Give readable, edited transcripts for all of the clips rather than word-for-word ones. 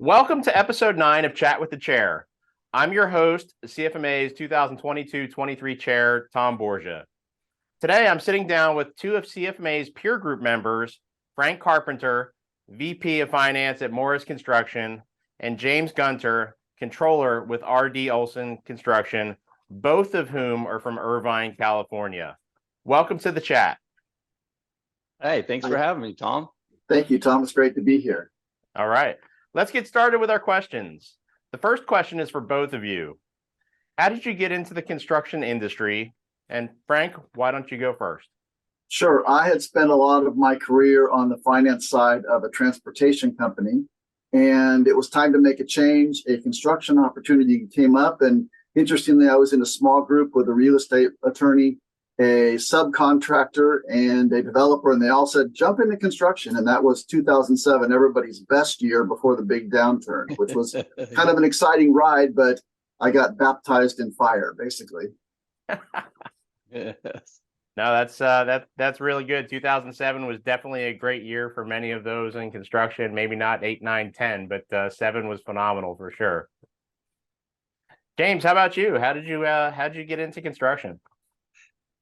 Welcome to episode 9 of Chat with the Chair. I'm your host, CFMA's 2022-23 chair, Tom Borgia. Today, I'm sitting down with two of CFMA's peer group members, Frank Carpenter, VP of Finance at Morris Construction, and James Gunter, Controller with RD Olson Construction, both of whom are from Irvine, California. Welcome to the chat. Hey, thanks for having me, Tom. Thank you, Tom. It's great to be here. All right, let's get started with our questions. The first question is for both of you. How did you get into the construction industry? And Frank, why don't you go first? Sure. I had spent a lot of my career on the finance side of a transportation company, and it was time to make a change. A construction opportunity came up, and interestingly, I was in a small group with a real estate attorney, a subcontractor, and a developer, and they all said, jump into construction. And that was 2007, everybody's best year before the big downturn, which was kind of an exciting ride, but I got baptized in fire, basically. Yes. No, that's really good. 2007 was definitely a great year for many of those in construction. Maybe not 8, 9, 10, but 7 was phenomenal for sure. James, how about you? How did you get into construction?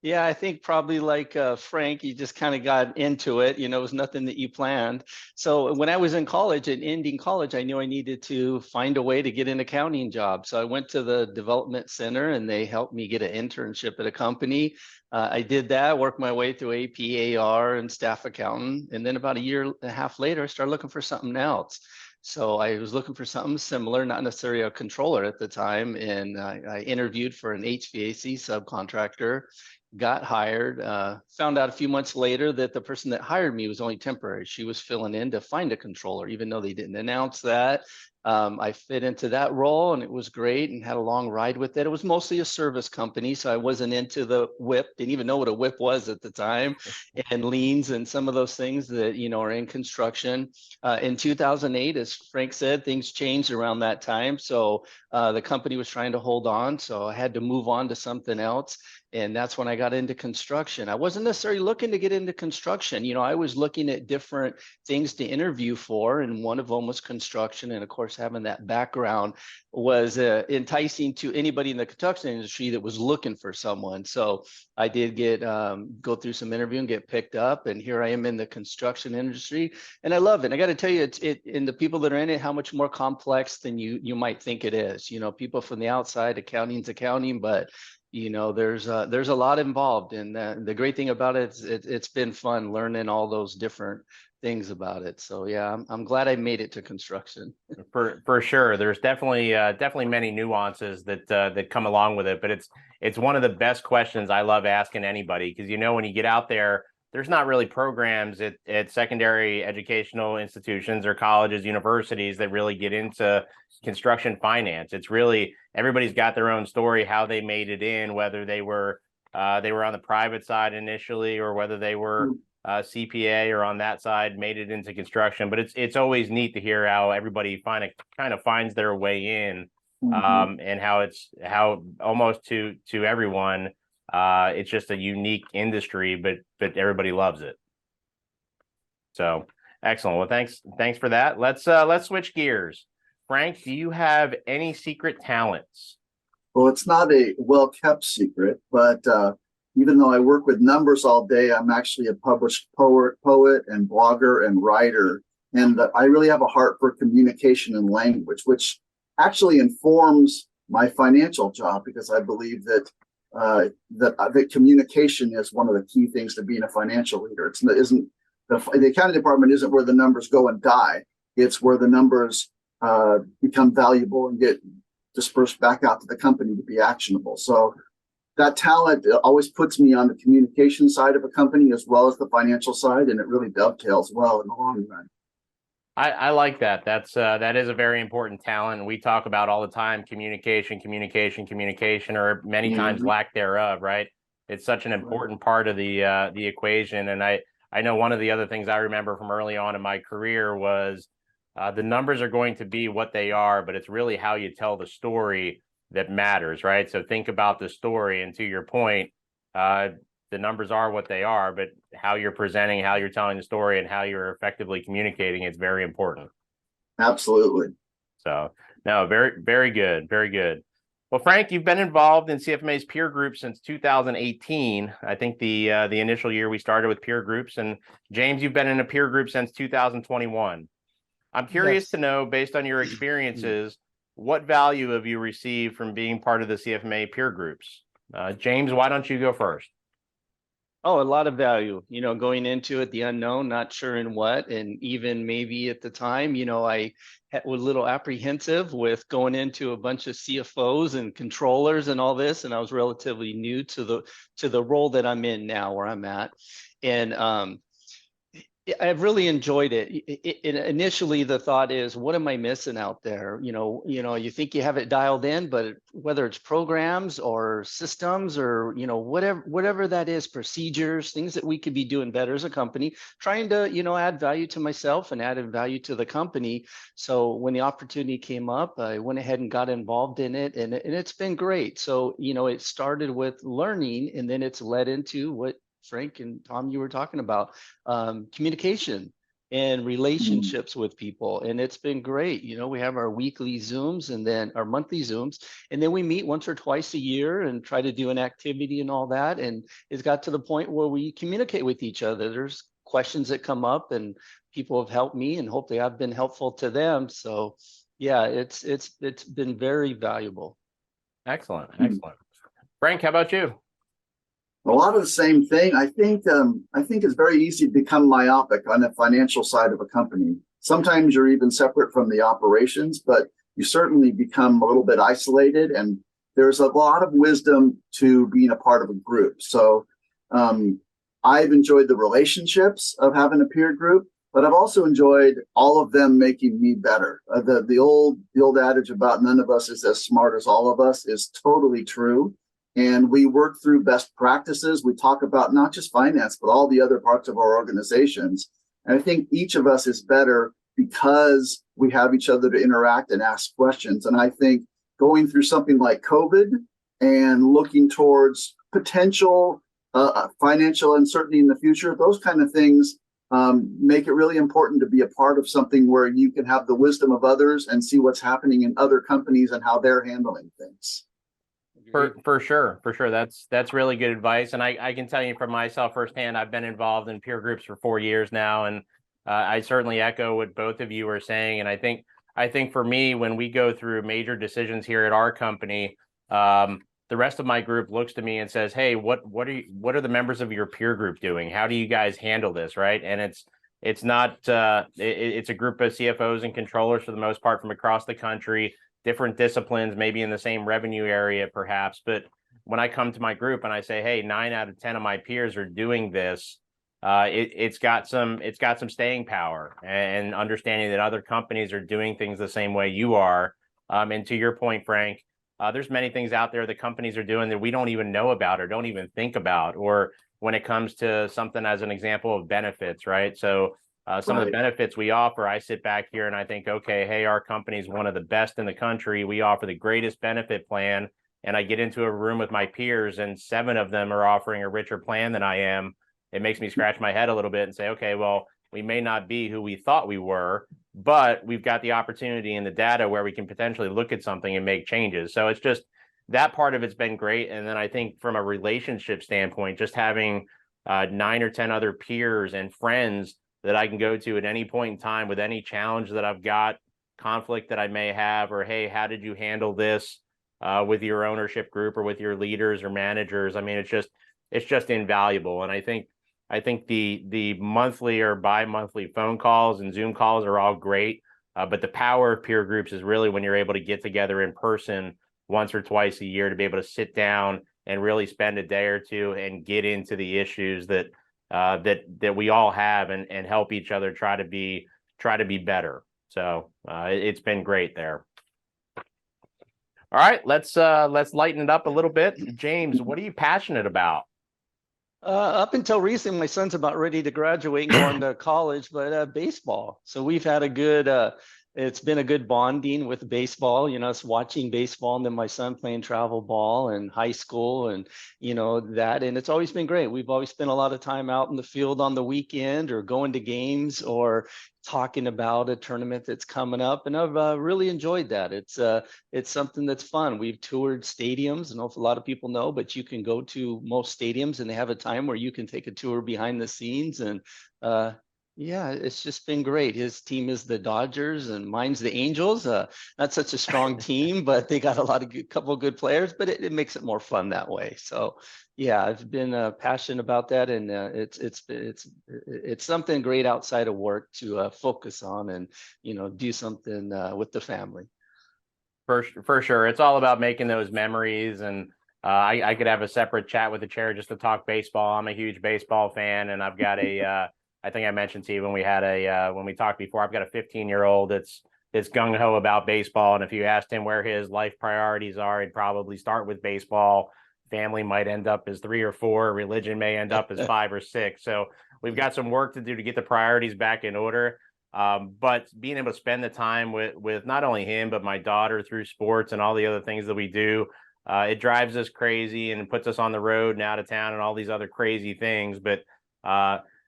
Yeah, I think probably like Frank, you just kind of got into it. You know, it was nothing that you planned. So when I was in college and ending college, I knew I needed to find a way to get an accounting job. So I went to the development center and they helped me get an internship at a company. I did that, worked my way through AP, AR, and staff accountant. And then about a year and a half later, I started looking for something else. So I was looking for something similar, not necessarily a controller at the time. And I interviewed for an HVAC subcontractor, got hired, found out a few months later that the person that hired me was only temporary. She was filling in to find a controller, even though they didn't announce that. I fit into that role and it was great and had a long ride with it. It was mostly a service company, so I wasn't into the whip, didn't even know what a whip was at the time, and liens and some of those things that, you know, are in construction. In 2008, as Frank said, things changed around that time. So the company was trying to hold on, so I had to move on to something else. And that's when I got into construction. I wasn't necessarily looking to get into construction. You know, I was looking at different things to interview for, and one of them was construction. And of course, having that background was enticing to anybody in the construction industry that was looking for someone. So I did get go through some interview and get picked up, and here I am in the construction industry, and I love it. And I got to tell you, and the people that are in it, how much more complex than you might think it is. You know, people from the outside, accounting's accounting, but you know, there's a lot involved, and the great thing about it is it's been fun learning all those different things about it. So yeah, I'm glad I made it to construction. For sure, there's definitely many nuances that come along with it, but it's one of the best questions I love asking anybody, because you know, when you get out there, there's not really programs at secondary educational institutions or colleges, universities that really get into construction finance. It's really, everybody's got their own story, how they made it in, whether they were on the private side initially, or whether they were CPA or on that side made it into construction. But it's always neat to hear how everybody kind of finds their way in, and how almost to everyone, it's just a unique industry, but everybody loves it. So excellent. Well, thanks for that. Let's switch gears. Frank, do you have any secret talents? Well, it's not a well-kept secret, but even though I work with numbers all day, I'm actually a published poet and blogger and writer. And I really have a heart for communication and language, which actually informs my financial job, because I believe that that communication is one of the key things to being a financial leader. The accounting department isn't where the numbers go and die. It's where the numbers become valuable and get dispersed back out to the company to be actionable. So that talent always puts me on the communication side of a company as well as the financial side, and it really dovetails well in the long run. I like that. That is a very important talent. We talk about all the time, communication, or many times lack thereof, right? It's such an important part of the equation. And I know one of the other things I remember from early on in my career was the numbers are going to be what they are, but it's really how you tell the story that matters, right? So think about the story, and to your point, the numbers are what they are, but how you're presenting, how you're telling the story, and how you're effectively communicating is very important. Absolutely. So no, very, very good. Very good. Well, Frank, you've been involved in CFMA's peer group since 2018. I think the initial year we started with peer groups, and James, you've been in a peer group since 2021. I'm curious Yes. to know, based on your experiences, what value have you received from being part of the CFMA peer groups? James, why don't you go first? Oh, a lot of value, going into it, the unknown, not sure in what. And even maybe at the time, I was a little apprehensive with going into a bunch of CFOs and controllers and all this. And I was relatively new to the role that I'm in now, where I'm at. And I've really enjoyed it. Initially, the thought is, what am I missing out there? You think you have it dialed in, but whether it's programs or systems or whatever that is, procedures, things that we could be doing better as a company, trying to add value to myself and add value to the company. So when the opportunity came up, I went ahead and got involved in it, and it's been great. So it started with learning, and then it's led into what Frank and Tom, you were talking about, communication and relationships with people. And it's been great. We have our weekly Zooms and then our monthly Zooms, and then we meet once or twice a year and try to do an activity and all that. And it's got to the point where we communicate with each other. There's questions that come up, and people have helped me, and hopefully I've been helpful to them. So yeah, it's been very valuable. Excellent. Excellent. Frank, how about you? A lot of the same thing. I think it's very easy to become myopic on the financial side of a company. Sometimes you're even separate from the operations, but you certainly become a little bit isolated. And there's a lot of wisdom to being a part of a group. So I've enjoyed the relationships of having a peer group, but I've also enjoyed all of them making me better. The old adage about none of us is as smart as all of us is totally true. And we work through best practices. We talk about not just finance, but all the other parts of our organizations. And I think each of us is better because we have each other to interact and ask questions. And I think going through something like COVID and looking towards potential financial uncertainty in the future, those kind of things make it really important to be a part of something where you can have the wisdom of others and see what's happening in other companies and how they're handling things. For sure. That's really good advice. And I can tell you from myself firsthand, I've been involved in peer groups for 4 years now. And I certainly echo what both of you are saying. And I think for me, when we go through major decisions here at our company, the rest of my group looks to me and says, hey, what are the members of your peer group doing? How do you guys handle this? Right. And it's not it's a group of CFOs and controllers for the most part from across the country, different disciplines, maybe in the same revenue area, perhaps. But when I come to my group and I say, hey, 9 out of 10 of my peers are doing this, it's got some staying power and understanding that other companies are doing things the same way you are. And to your point, Frank, there's many things out there that companies are doing that we don't even know about or don't even think about, or when it comes to something as an example of benefits, right? So some of the benefits we offer, I sit back here and I think, okay, hey, our company is one of the best in the country. We offer the greatest benefit plan. And I get into a room with my peers and 7 of them are offering a richer plan than I am. It makes me scratch my head a little bit and say, okay, well, we may not be who we thought we were, but we've got the opportunity in the data where we can potentially look at something and make changes. So it's just that part of it's been great. And then I think from a relationship standpoint, just having 9 or 10 other peers and friends that I can go to at any point in time with any challenge that I've got, conflict that I may have, or, hey, how did you handle this with your ownership group or with your leaders or managers? I mean, it's just invaluable. And I think the monthly or bi-monthly phone calls and Zoom calls are all great. But the power of peer groups is really when you're able to get together in person once or twice a year to be able to sit down and really spend a day or two and get into the issues that we all have and help each other try to be better. So it's been great there. All right, let's lighten it up a little bit. James, what are you passionate about? Up until recently, my son's about ready to graduate and go on to college, but baseball. So we've had a good it's been a good bonding with baseball, us watching baseball, and then my son playing travel ball in high school, and that, and it's always been great. We've always spent a lot of time out in the field on the weekend, or going to games, or talking about a tournament that's coming up, and I've really enjoyed that. It's something that's fun. We've toured stadiums. I don't know if a lot of people know, but you can go to most stadiums and they have a time where you can take a tour behind the scenes, and yeah, it's just been great. His team is the Dodgers and mine's the Angels. Not such a strong team, but they got a lot of couple of good players, but it makes it more fun that way. So yeah, I've been passionate about that, and it's something great outside of work to focus on and do something with the family. For sure, it's all about making those memories, and I could have a separate chat with the chair just to talk baseball. I'm a huge baseball fan, and I've got a I think I mentioned to you when we talked before, I've got a 15-year-old that's gung ho about baseball, and if you asked him where his life priorities are, he'd probably start with baseball. Family might end up as 3 or 4. Religion may end up as 5 or 6. So we've got some work to do to get the priorities back in order. But being able to spend the time with not only him, but my daughter through sports and all the other things that we do, it drives us crazy and puts us on the road and out of town and all these other crazy things. But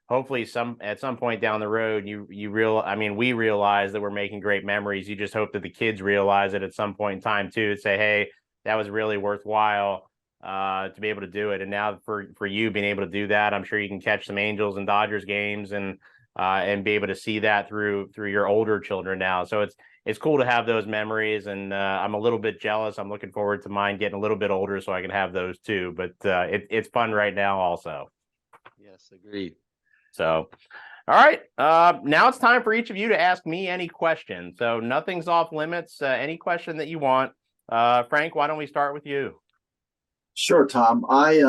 hopefully at some point down the road, we realize that we're making great memories. You just hope that the kids realize it at some point in time too, and say, hey, that was really worthwhile to be able to do it. And now for you being able to do that, I'm sure you can catch some Angels and Dodgers games and be able to see that through your older children now. So it's cool to have those memories, and I'm a little bit jealous. I'm looking forward to mine getting a little bit older so I can have those too. But it's fun right now also. Yes, agreed. So, all right. Now it's time for each of you to ask me any question. So nothing's off limits. Any question that you want. Frank, why don't we start with you? Sure, Tom. I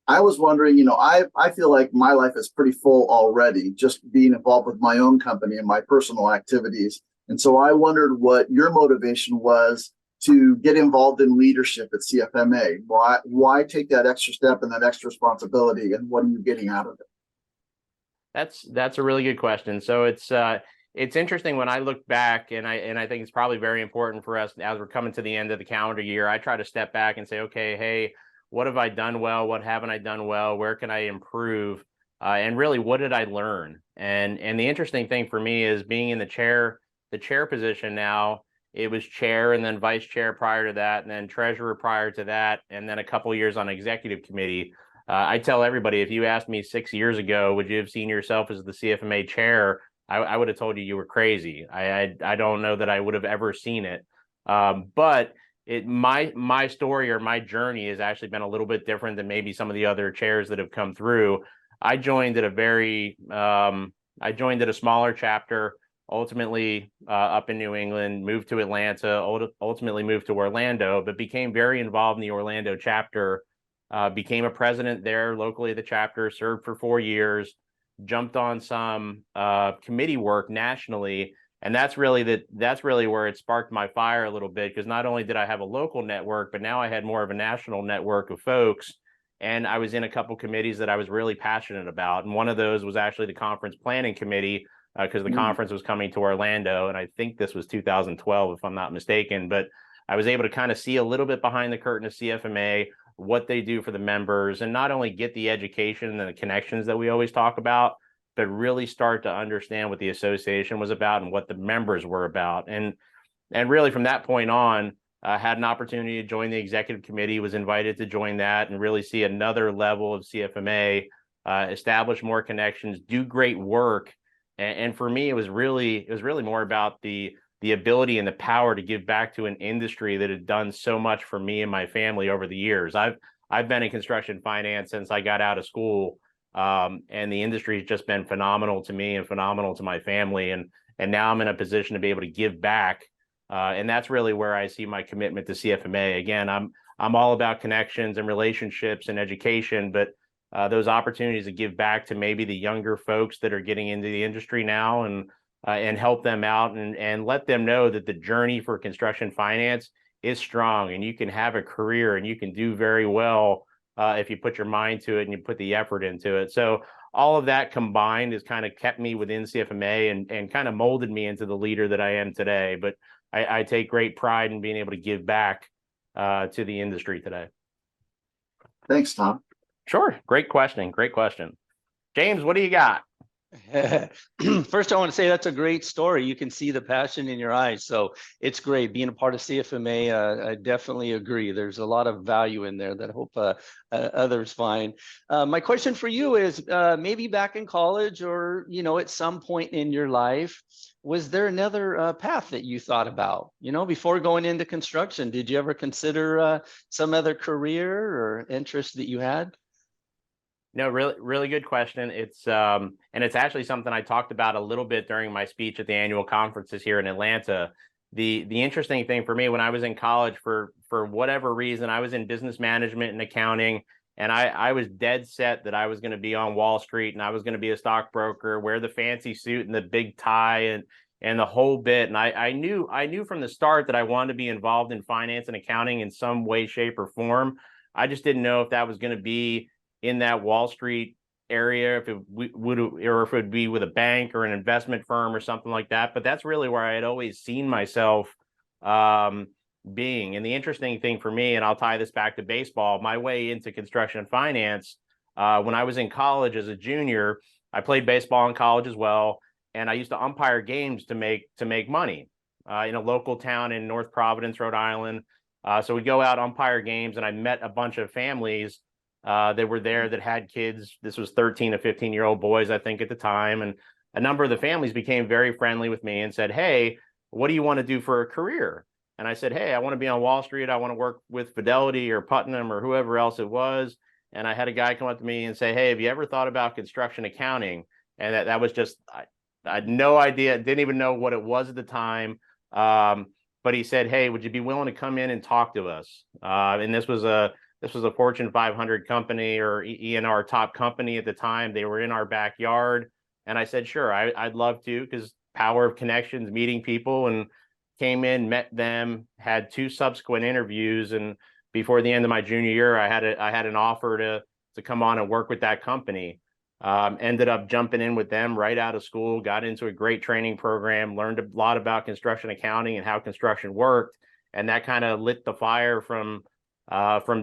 was wondering, I feel like my life is pretty full already, just being involved with my own company and my personal activities. And so I wondered what your motivation was to get involved in leadership at CFMA. Why take that extra step and that extra responsibility, and what are you getting out of it? That's a really good question. So it's interesting when I look back, and I think it's probably very important for us as we're coming to the end of the calendar year. I try to step back and say, okay, hey, what have I done well? What haven't I done well? Where can I improve? And really, what did I learn? And the interesting thing for me is being in the chair position now. It was chair and then vice chair prior to that, and then treasurer prior to that, and then a couple of years on executive committee. I tell everybody, if you asked me 6 years ago, would you have seen yourself as the CFMA chair? I would have told you were crazy. I don't know that I would have ever seen it. But my story or my journey has actually been a little bit different than maybe some of the other chairs that have come through. I joined at a smaller chapter, ultimately up in New England, moved to Atlanta, ultimately moved to Orlando, but became very involved in the Orlando chapter. Became a president there locally at the chapter, served for 4 years, jumped on some committee work nationally. And that's really where it sparked my fire a little bit, because not only did I have a local network, but now I had more of a national network of folks. And I was in a couple committees that I was really passionate about. And one of those was actually the conference planning committee, because the conference was coming to Orlando. And I think this was 2012, if I'm not mistaken. But I was able to kind of see a little bit behind the curtain of CFMA, what they do for the members, and not only get the education and the connections that we always talk about, but really start to understand what the association was about and what the members were about. And really from that point on, had an opportunity to join the executive committee, was invited to join that and really see another level of CFMA, establish more connections, do great work. And for me, it was really more about the ability and the power to give back to an industry that had done so much for me and my family over the years. I've been in construction finance since I got out of school. And the industry has just been phenomenal to me and phenomenal to my family. And now I'm in a position to be able to give back. And that's really where I see my commitment to CFMA. Again, I'm all about connections and relationships and education, but those opportunities to give back to maybe the younger folks that are getting into the industry now and help them out and let them know that the journey for construction finance is strong, and you can have a career and you can do very well if you put your mind to it and you put the effort into it. So all of that combined has kind of kept me within CFMA and kind of molded me into the leader that I am today. But I take great pride in being able to give back to the industry today. Thanks, Tom. Sure. Great question. Great question. James, what do you got? First, I want to say that's a great story. You can see the passion in your eyes. So it's great being a part of CFMA. I definitely agree. There's a lot of value in there that I hope others find. My question for you is maybe back in college or, at some point in your life, was there another path that you thought about, before going into construction? Did you ever consider some other career or interest that you had? No, really good question. And it's actually something I talked about a little bit during my speech at the annual conferences here in Atlanta. The interesting thing for me when I was in college, for whatever reason, I was in business management and accounting, and I was dead set that I was going to be on Wall Street and I was going to be a stockbroker, wear the fancy suit and the big tie and the whole bit. And I knew from the start that I wanted to be involved in finance and accounting in some way, shape, or form. I just didn't know if that was going to be in that Wall Street area, if it would be with a bank or an investment firm or something like that. But that's really where I had always seen myself being. And the interesting thing for me, and I'll tie this back to baseball, my way into construction and finance, when I was in college as a junior, I played baseball in college as well. And I used to umpire games to make money in a local town in North Providence, Rhode Island. So we'd go out, umpire games, and I met a bunch of families that were there that had kids. This was 13 to 15-year-old boys, I think, at the time. And a number of the families became very friendly with me and said, "Hey, what do you want to do for a career?" And I said, "Hey, I want to be on Wall Street. I want to work with Fidelity or Putnam or whoever else it was." And I had a guy come up to me and say, "Hey, have you ever thought about construction accounting?" And that was just, I had no idea, didn't even know what it was at the time. But he said, "Hey, would you be willing to come in and talk to us?" And this was a Fortune 500 company, or ENR top company at the time. They were in our backyard. And I said, "Sure, I'd love to," because power of connections, meeting people, and came in, met them, had 2 subsequent interviews. And before the end of my junior year, I had an offer to come on and work with that company. Ended up jumping in with them right out of school, got into a great training program, learned a lot about construction accounting and how construction worked. And that kind of lit the fire from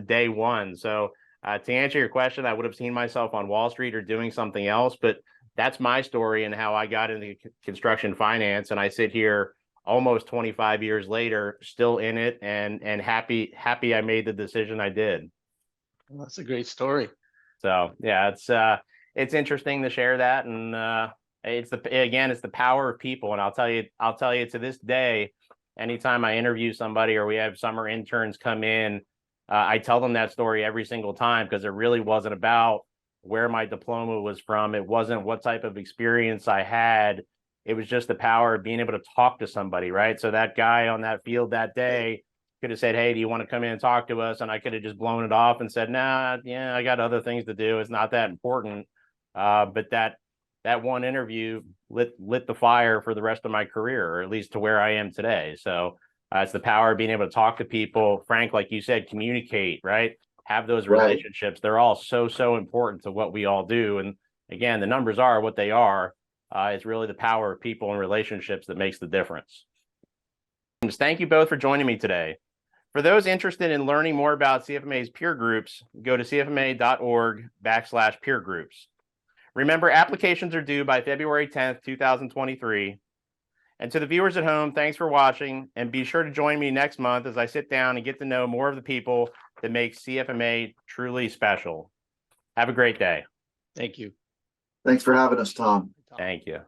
day one. So to answer your question, I would have seen myself on Wall Street or doing something else, but that's my story and how I got into construction finance. And I sit here almost 25 years later, still in it, and happy I made the decision I did. Well, that's a great story. So yeah, it's interesting to share that. And it's the power of people. And I'll tell you to this day, anytime I interview somebody or we have summer interns come in, I tell them that story every single time, because it really wasn't about where my diploma was from. It wasn't what type of experience I had. It was just the power of being able to talk to somebody, right? So that guy on that field that day could have said, "Hey, do you want to come in and talk to us?" And I could have just blown it off and said, "Nah, yeah, I got other things to do. It's not that important." But that one interview lit the fire for the rest of my career, or at least to where I am today. So it's the power of being able to talk to people. Frank, like you said, communicate, right? Have those relationships. They're all so important to what we all do. And again, the numbers are what they are. It's really the power of people and relationships that makes the difference. Thank you both for joining me today. For those interested in learning more about CFMA's peer groups, go to cfma.org/peer groups. Remember, applications are due by February 10th, 2023. And to the viewers at home, thanks for watching, and be sure to join me next month as I sit down and get to know more of the people that make CFMA truly special. Have a great day. Thank you. Thanks for having us, Tom. Thank you.